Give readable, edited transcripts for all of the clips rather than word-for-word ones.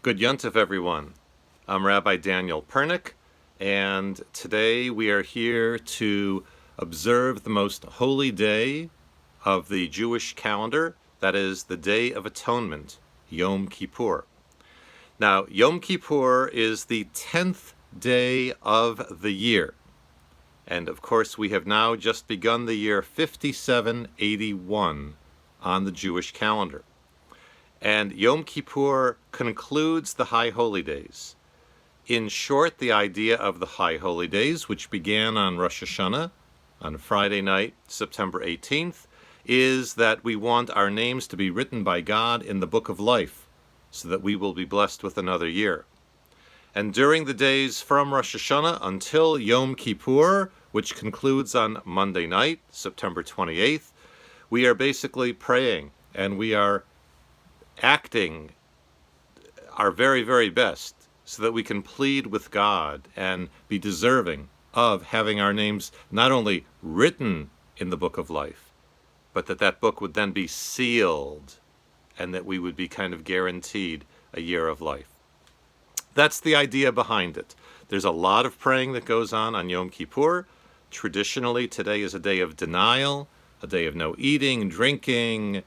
Good Yontif, everyone. I'm Rabbi Daniel Pernick, and today we are here to observe the most holy day of the Jewish calendar, that is the Day of Atonement, Yom Kippur. Now, Yom Kippur is the 10th day of the year, and of course we have now just begun the year 5781 on the Jewish calendar. And Yom Kippur concludes the High Holy Days. In short, the idea of the High Holy Days, which began on Rosh Hashanah, on Friday night, September 18th, is that we want our names to be written by God in the Book of Life, so that we will be blessed with another year. And during the days from Rosh Hashanah until Yom Kippur, which concludes on Monday night, September 28th, we are basically praying, and we are acting our very, very best so that we can plead with God and be deserving of having our names not only written in the Book of Life, but that book would then be sealed and that we would be kind of guaranteed a year of life. That's the idea behind it. There's a lot of praying that goes on Yom Kippur. Traditionally, today is a day of denial, a day of no eating, drinking,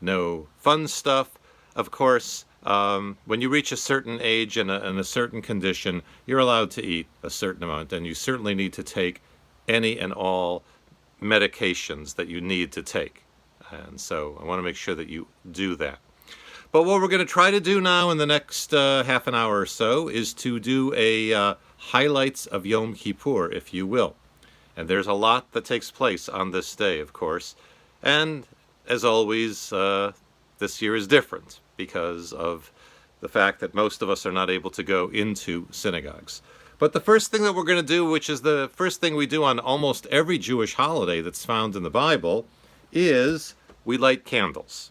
no fun stuff. Of course, when you reach a certain age and a certain condition, you're allowed to eat a certain amount, and you certainly need to take any and all medications that you need to take. And so I want to make sure that you do that. But what we're going to try to do now in the next half an hour or so is to do a highlights of Yom Kippur, if you will. And there's a lot that takes place on this day, of course. And as always, this year is different because of the fact that most of us are not able to go into synagogues. But the first thing that we're going to do, which is the first thing we do on almost every Jewish holiday that's found in the Bible, is we light candles.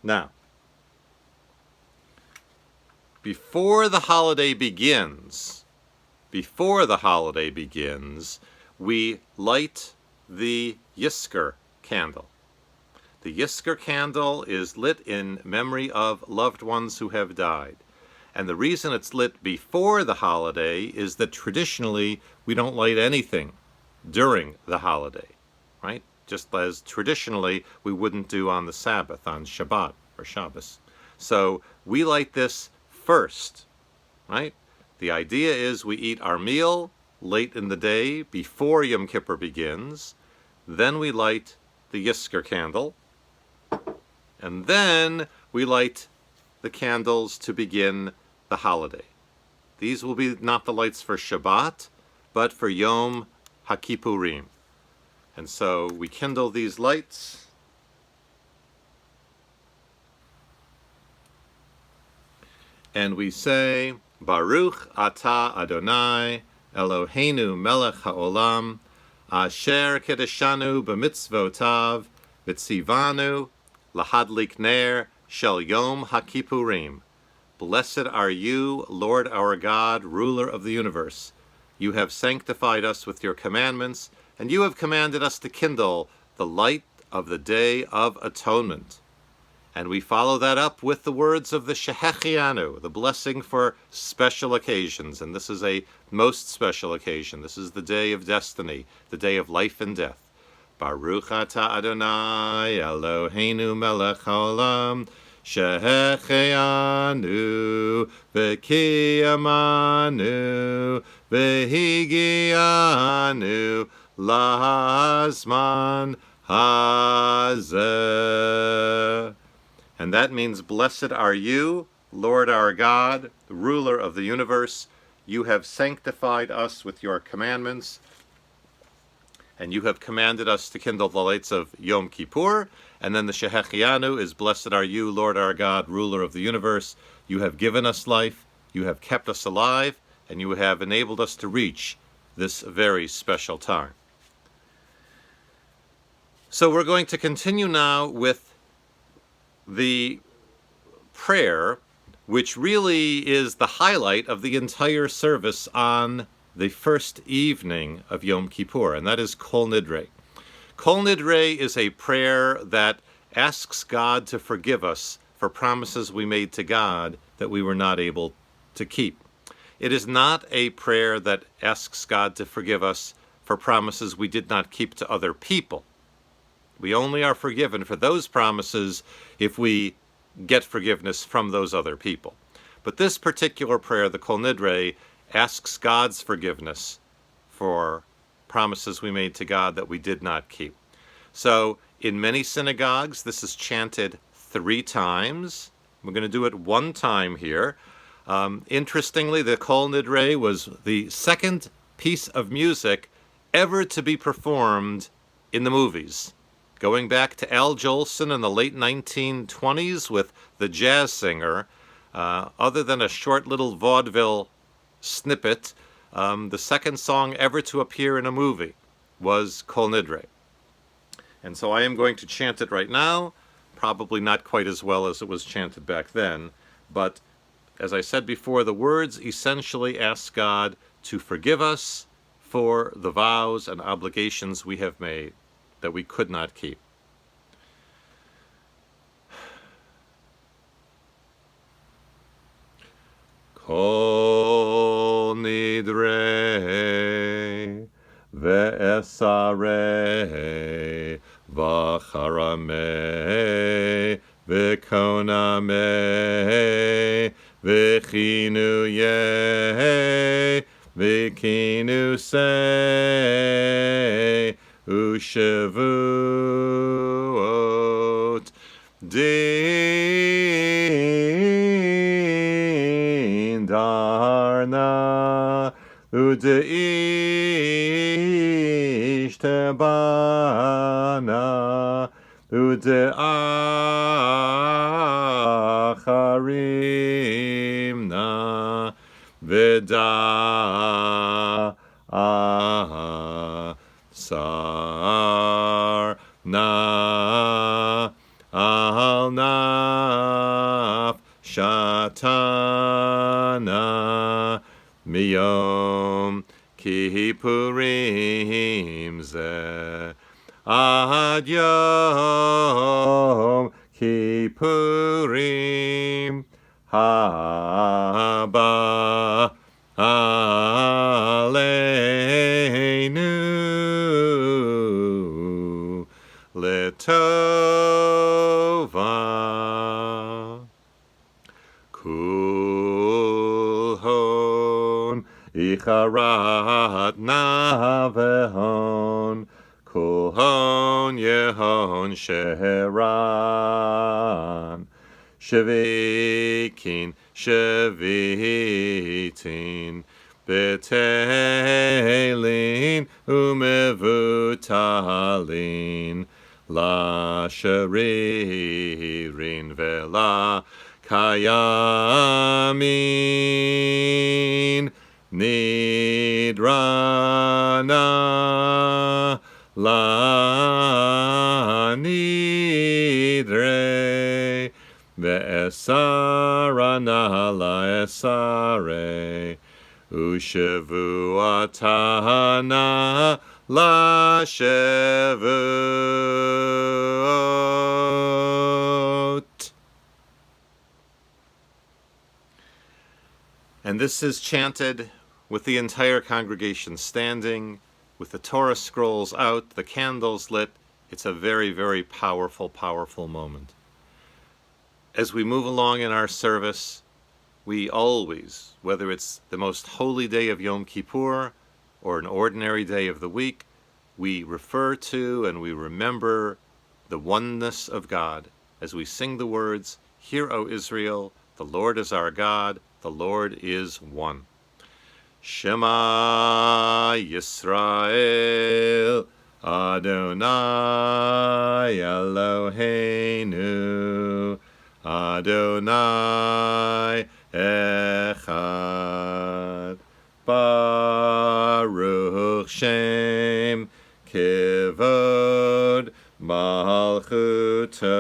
Now, before the holiday begins, we light the Yisker candle. The Yisker candle is lit in memory of loved ones who have died. And the reason it's lit before the holiday is that traditionally we don't light anything during the holiday, right? Just as traditionally we wouldn't do on the Sabbath, on Shabbat or Shabbos. So we light this first, right? The idea is we eat our meal late in the day before Yom Kippur begins. Then we light the Yisker candle. And then we light the candles to begin the holiday. These will be not the lights for Shabbat, but for Yom HaKippurim. And so we kindle these lights. And we say, Baruch Atah Adonai, Eloheinu melech haolam, asher kedeshanu b'mitzvotav, v'tzivanu lahadlik ner shel Yom HaKippurim. Blessed are you, Lord our God, ruler of the universe. You have sanctified us with your commandments, and you have commanded us to kindle the light of the Day of Atonement. And we follow that up with the words of the Shehechianu, the blessing for special occasions. And this is a most special occasion. This is the day of destiny, the day of life and death. Baruch atah Adonai Eloheinu melech haolam, Shehechianu v'kiyamanu v'higianu lahazman hazeh. And that means, blessed are you, Lord our God, the ruler of the universe. You have sanctified us with your commandments, and you have commanded us to kindle the lights of Yom Kippur. And then the Shehechianu is, blessed are you, Lord our God, ruler of the universe. You have given us life, you have kept us alive, and you have enabled us to reach this very special time. So we're going to continue now with the prayer, which really is the highlight of the entire service on the first evening of Yom Kippur, and that is Kol Nidre. Kol Nidre is a prayer that asks God to forgive us for promises we made to God that we were not able to keep. It is not a prayer that asks God to forgive us for promises we did not keep to other people. We only are forgiven for those promises if we get forgiveness from those other people. But this particular prayer, the Kol Nidre, asks God's forgiveness for promises we made to God that we did not keep. So in many synagogues, this is chanted 3 times. We're going to do it 1 time here. Interestingly, the Kol Nidre was the second piece of music ever to be performed in the movies, going back to Al Jolson in the late 1920s with The Jazz Singer. Other than a short little vaudeville snippet, the second song ever to appear in a movie was Kol Nidre. And so I am going to chant it right now, probably not quite as well as it was chanted back then, but as I said before, the words essentially ask God to forgive us for the vows and obligations we have made that we could not keep. Kol nidre ve'esare v'charame v'koname v'chinu ye v'kinu se u'shavuot din darna u'deish tebana u'de'acharimna v'da sar na al naf shatana miyom kippurim ze ad yom kippurim haba aleinu letova kulhon icharat navehon kulhon yehon sheheran Shavikin, Shavitin, Betelin, Umevutalin, La Sharirin, Vela Kayamin, Nidrana, La Nidre, Ve'esarana la'esare, Ushavuatana la'shavuot. And this is chanted with the entire congregation standing, with the Torah scrolls out, the candles lit. It's a very, very powerful, powerful moment. As we move along in our service, we always, whether it's the most holy day of Yom Kippur or an ordinary day of the week, we refer to and we remember the oneness of God as we sing the words, "Hear, O Israel, the Lord is our God, the Lord is one." Shema Yisrael, Adonai Eloheinu, Adonai Echad, Baruch Shem Kivod Malchuto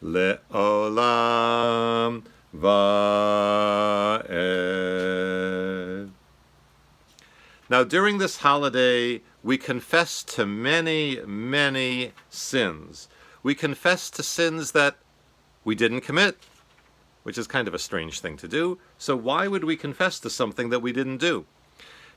Le'olam Va'ed. Now, during this holiday, we confess to many, many sins. We confess to sins that we didn't commit, which is kind of a strange thing to do. So why would we confess to something that we didn't do?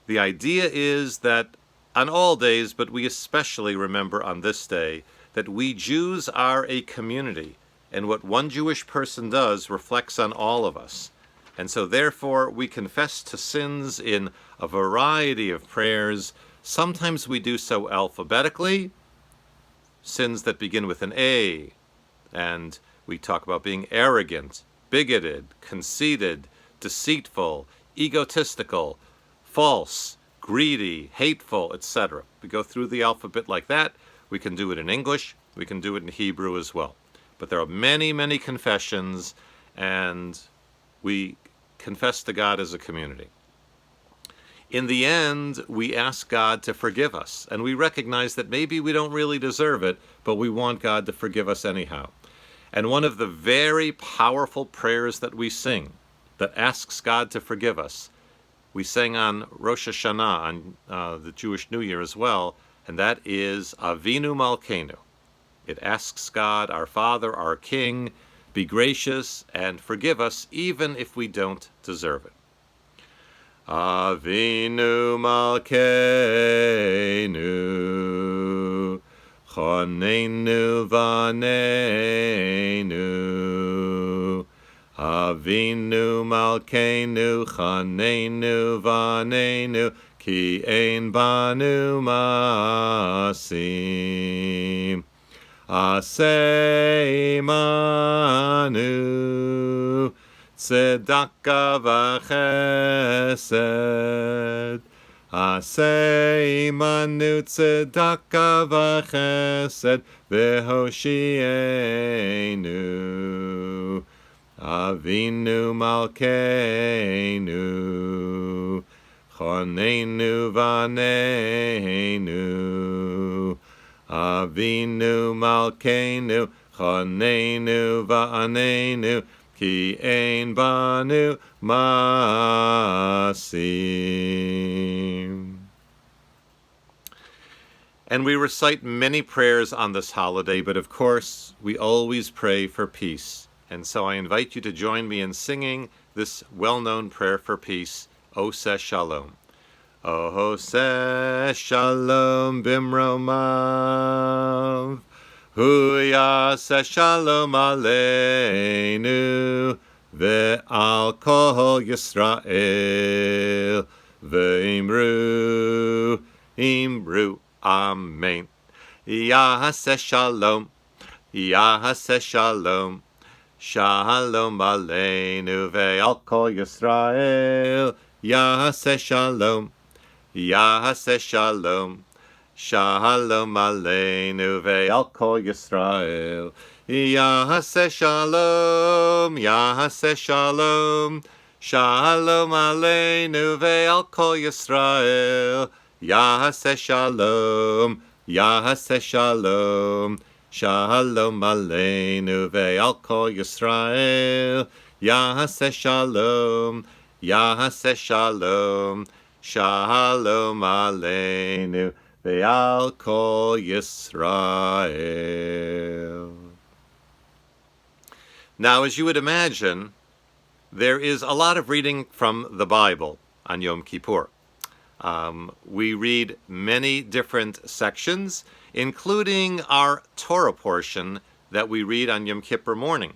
The idea is that on all days, but we especially remember on this day, that we Jews are a community, and what one Jewish person does reflects on all of us. And so therefore we confess to sins in a variety of prayers. Sometimes we do so alphabetically, sins that begin with an A, and we talk about being arrogant, bigoted, conceited, deceitful, egotistical, false, greedy, hateful, etc. We go through the alphabet like that. We can do it in English. We can do it in Hebrew as well. But there are many, many confessions, and we confess to God as a community. In the end, we ask God to forgive us, and we recognize that maybe we don't really deserve it, but we want God to forgive us anyhow. And one of the very powerful prayers that we sing that asks God to forgive us, we sang on Rosh Hashanah, on the Jewish New Year as well, and that is Avinu Malkeinu. It asks God, our Father, our King, be gracious and forgive us even if we don't deserve it. Avinu Malkeinu, Chonenu Vaneinu. Avinu Malkeinu, Chonenu Vaneinu, Ki ein banu masim. Asei manu tzedakah v'chesed. Asei manu tzedakah v'chesed v'hoshienu. Avinu Malkeinu, Chonenu Vaneinu. Avinu Malkeinu, Chonenu Vaneinu, Ki ein banu masim. And we recite many prayers on this holiday, but of course, we always pray for peace. And so I invite you to join me in singing this well-known prayer for peace, Oseh Shalom. Oseh Shalom bimromav, Hu yaseh shalom aleinu, ve'al kol Yisrael, ve'imru, imru, amen. Yaseh shalom, yaseh shalom, shalom aleinu, ve'al kol Yisrael, yaseh shalom. Yaseh shalom, shalom aleinu ve'al kol Yisrael. Yaseh shalom, yaseh shalom, shalom aleinu ve'al kol Yisrael. Yaseh shalom, yaseh shalom, shalom aleinu ve'al kol Yisrael. Yaseh shalom, yaseh shalom, Shalom aleinu ve'al kol Yisrael. Now, as you would imagine, there is a lot of reading from the Bible on Yom Kippur. We read many different sections, including our Torah portion that we read on Yom Kippur morning.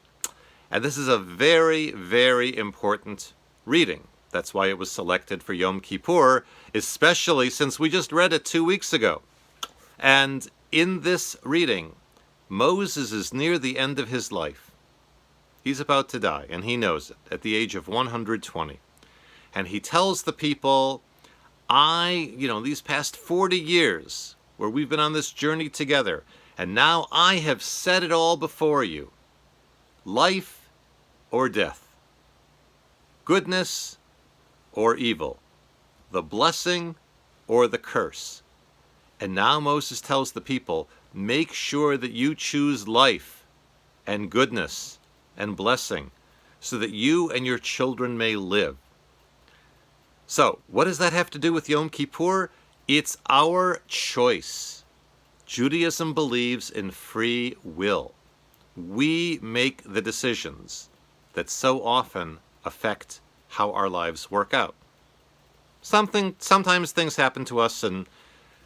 And this is a very, very important reading. That's why it was selected for Yom Kippur, especially since we just read it 2 weeks ago. And in this reading, Moses is near the end of his life. He's about to die, and he knows it, at the age of 120. And he tells the people, these past 40 years, where we've been on this journey together, and now I have set it all before you. Life or death. Goodness or evil, the blessing or the curse. And now Moses tells the people, make sure that you choose life and goodness and blessing so that you and your children may live. So, what does that have to do with Yom Kippur? It's our choice. Judaism believes in free will. we make the decisions that so often affect how our lives work out. Sometimes things happen to us and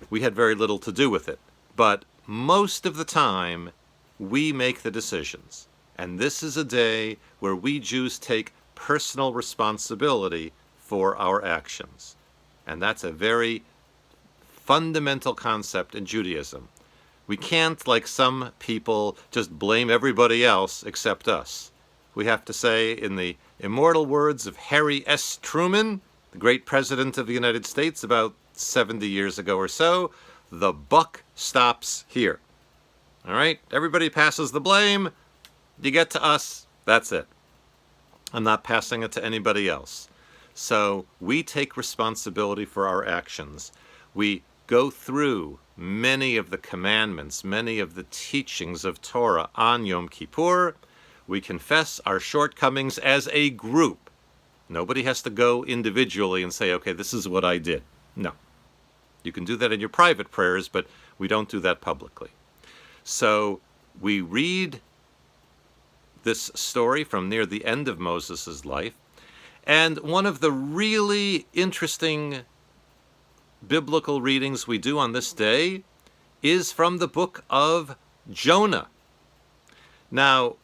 we had very little to do with it, but most of the time we make the decisions. And this is a day where we Jews take personal responsibility for our actions. And that's a very fundamental concept in Judaism. We can't, like some people, just blame everybody else except us. We have to say, in the immortal words of Harry S. Truman, the great president of the United States about 70 years ago or so, the buck stops here. All right? Everybody passes the blame. You get to us, that's it. I'm not passing it to anybody else. So we take responsibility for our actions. We go through many of the commandments, many of the teachings of Torah on Yom Kippur. We confess our shortcomings as a group. Nobody has to go individually and say, okay, this is what I did. No. You can do that in your private prayers, but we don't do that publicly. So we read this story from near the end of Moses' life, and one of the really interesting biblical readings we do on this day is from the book of Jonah. Now,